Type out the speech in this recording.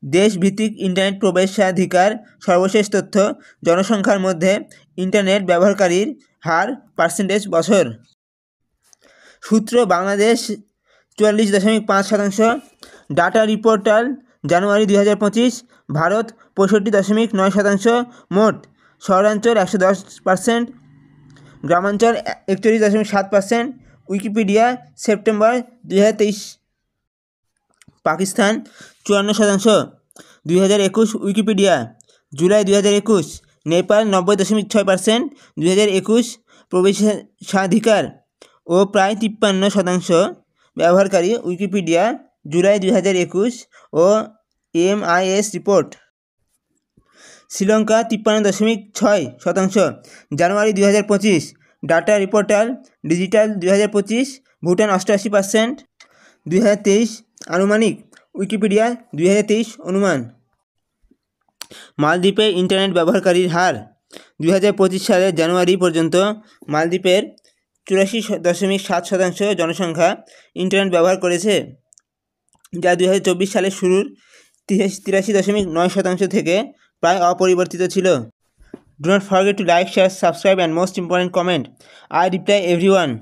দেশভিত্তিক internet প্রবেশাধিকার সর্বশেষ তথ্য জনসংখ্যার মধ্যে ইন্টারনেট ব্যবহারকারীর হার পার্সেন্টেজ বছর। সূত্র বাংলাদেশ 44.5%, ডাটা রিপোর্টাল জানুয়ারি 2025। ভারত 65.9%, মোট। শহরাঞ্চল 110%, গ্রামাঞ্চল 41.7%। উইকিপিডিয়া সেপ্টেম্বর 2023। পাকিস্তান 54%, 2021। উইকিপিডিয়া জুলাই 2021। নেপাল 90.6%, 2021। প্রবেশাধিকার ও প্রায় 53% ব্যবহারকারী উইকিপিডিয়া জুলাই 2021 ও MIS রিপোর্ট। শ্রীলঙ্কা 53.6%, জানুয়ারি 2025। Data reportal digital 2025। ভুটান 88%, 2023 আনুমানিক। উইকিপিডিয়া 2023 অনুমান। মালদ্বীপের ইন্টারনেট ব্যবহারকারীর হার 2025 সালের জানুয়ারি পর্যন্ত মালদ্বীপের 84.7% জনসংখ্যা ইন্টারনেট ব্যবহার করেছে, যা 2024 সালের শুরুর 83.9% থেকে প্রায় অপরিবর্তিত ছিল। Do not forget to like, share, subscribe and most important comment. I reply everyone.